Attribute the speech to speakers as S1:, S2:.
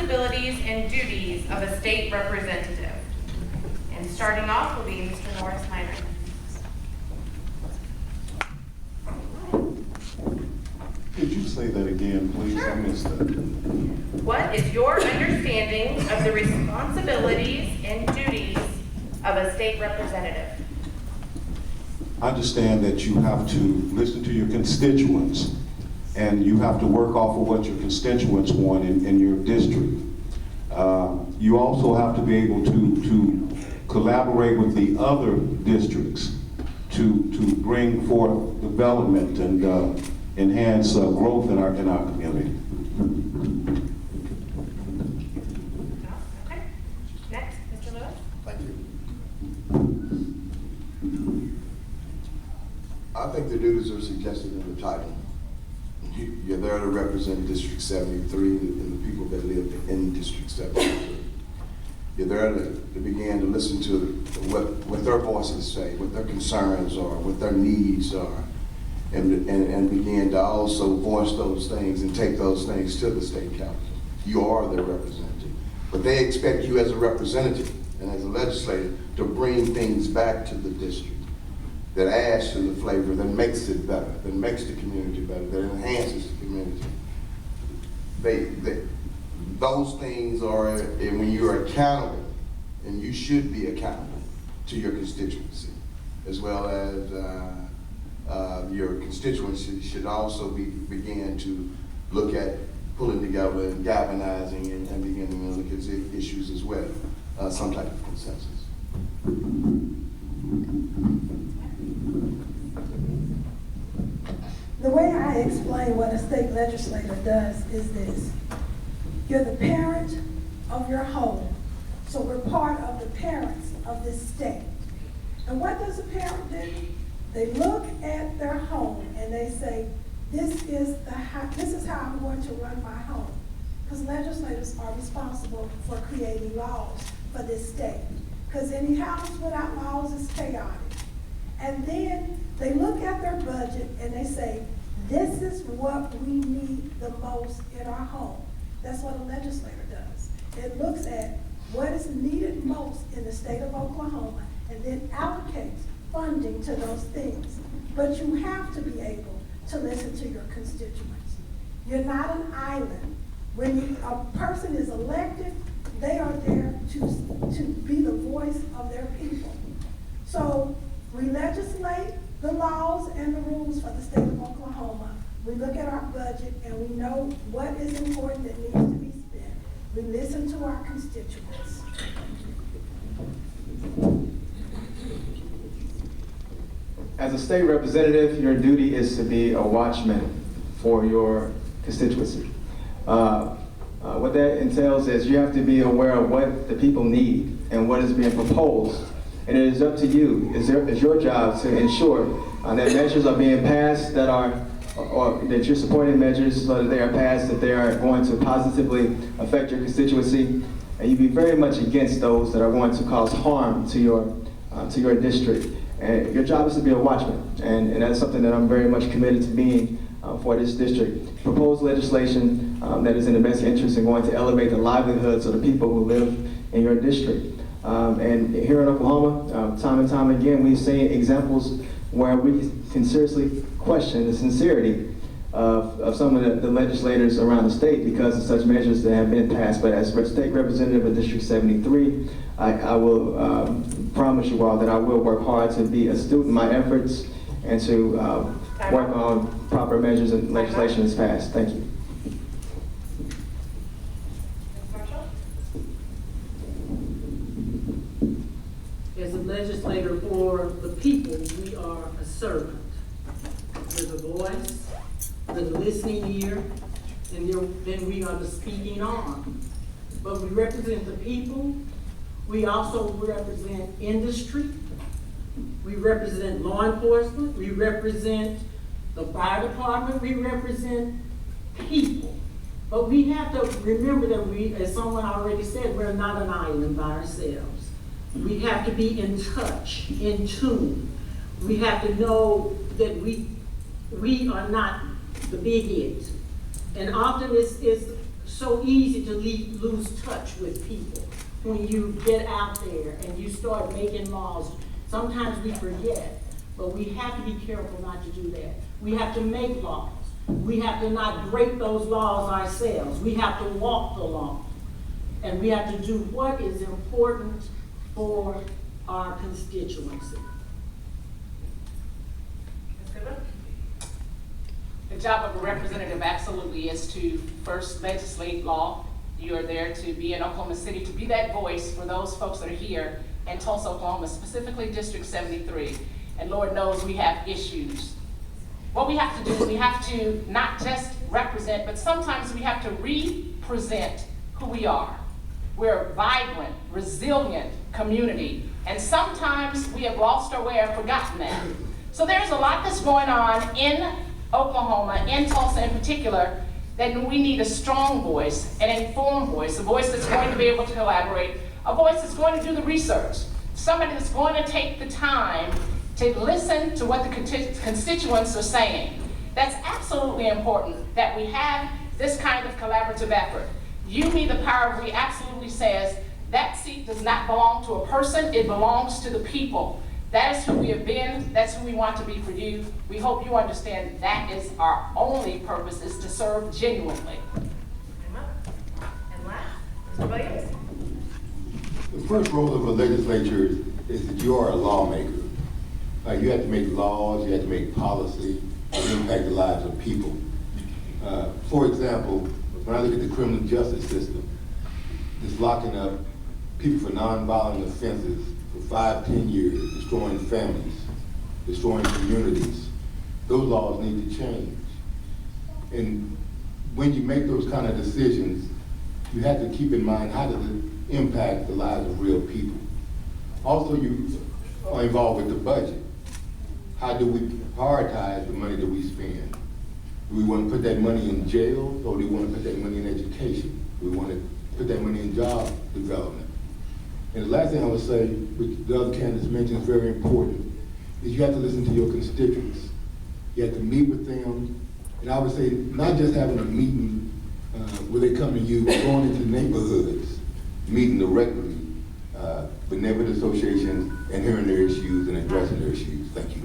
S1: responsibilities and duties of a state representative. And starting off will be Mr. Norris Minor.
S2: Could you say that again, please?
S1: Sure.
S2: I missed that.
S1: What is your understanding of the responsibilities and duties of a state representative?
S2: I understand that you have to listen to your constituents and you have to work off of what your constituents want in your district. You also have to be able to collaborate with the other districts to bring forth development and enhance growth in our community.
S1: Okay. Next, Mr. Lewis.
S3: Thank you. I think the duties are suggested in the title. You're there to represent District 73 and the people that live in District 73. You're there to begin to listen to what their voices say, what their concerns are, what their needs are, and begin to also voice those things and take those things to the state council. You are their representative. But they expect you as a representative and as a legislator to bring things back to the district that adds to the flavor, that makes it better, that makes the community better, that enhances the community. Those things are, and when you're accountable, and you should be accountable to your constituency, as well as your constituency should also begin to look at pulling together and galvanizing and beginning to look at issues as well, some type of consensus.
S4: The way I explain what a state legislator does is this. You're the parent of your home, so we're part of the parents of this state. And what does a parent do? They look at their home and they say, this is how I'm going to run my home. Because legislators are responsible for creating laws for this state. Because any house without laws is chaotic. And then they look at their budget and they say, this is what we need the most in our home. That's what a legislator does. It looks at what is needed most in the state of Oklahoma and then allocates funding to those things. But you have to be able to listen to your constituents. You're not an island. When a person is elected, they are there to be the voice of their people. So we legislate the laws and the rules for the state of Oklahoma. We look at our budget and we know what is important that needs to be spent. We listen to our constituents.
S5: As a state representative, your duty is to be a watchman for your constituency. What that entails is you have to be aware of what the people need and what is being proposed. And it is up to you, it's your job to ensure that measures are being passed that are, or that you're supporting measures so that they are passed, that they are going to positively affect your constituency. And you be very much against those that are going to cause harm to your district. And your job is to be a watchman. And that's something that I'm very much committed to being for this district. Proposed legislation that is in the best interest and going to elevate the livelihoods of the people who live in your district. And here in Oklahoma, time and time again, we've seen examples where we can seriously question the sincerity of some of the legislators around the state because of such measures that have been passed. But as state representative of District 73, I will promise you all that I will work hard to be astute in my efforts and to work on proper measures and legislation is passed. Thank you.
S6: As a legislator for the people, we are a servant. We're the voice, the listening ear, and then we are the speaking arm. But we represent the people. We also represent industry. We represent law enforcement. We represent the fire department. We represent people. But we have to remember that we, as someone already said, we're not an island by ourselves. We have to be in touch, in tune. We have to know that we are not the big it. And often it's so easy to lose touch with people when you get out there and you start making laws. Sometimes we forget, but we have to be careful not to do that. We have to make laws. We have to not break those laws ourselves. We have to walk the law. And we have to do what is important for our constituency.
S1: Ms. Goodwin?
S7: The job of a representative absolutely is to first legislate law. You are there to be in Oklahoma City, to be that voice for those folks that are here in Tulsa, Oklahoma, specifically District 73. And Lord knows we have issues. What we have to do is we have to not just represent, but sometimes we have to represent who we are. We're a vibrant, resilient community, and sometimes we have lost our way or forgotten that. So there's a lot that's going on in Oklahoma, in Tulsa in particular, that we need a strong voice, an informed voice, a voice that's going to be able to collaborate, a voice that's going to do the research, somebody that's going to take the time to listen to what the constituents are saying. That's absolutely important that we have this kind of collaborative effort. You, me, the power of we absolutely says that seat does not belong to a person, it belongs to the people. That is who we have been, that's who we want to be for you. We hope you understand that is our only purpose, is to serve genuinely.
S1: And last, Mr. Williams?
S8: The first role of a legislature is that you are a lawmaker. You have to make laws, you have to make policy that impact the lives of people. For example, when I look at the criminal justice system, it's locking up people for nonviolent offenses for 5-10 years, destroying families, destroying communities. Those laws need to change. And when you make those kind of decisions, you have to keep in mind how does it impact the lives of real people. Also, you are involved with the budget. How do we prioritize the money that we spend? Do we want to put that money in jail, or do we want to put that money in education? Do we want to put that money in job development? And the last thing I would say, which the other candidates mentioned is very important, is you have to listen to your constituents. You have to meet with them. And I would say not just having a meeting where they come to you, but going into neighborhoods, meeting directly, benevolent associations, and hearing their issues and addressing their issues. Thank you.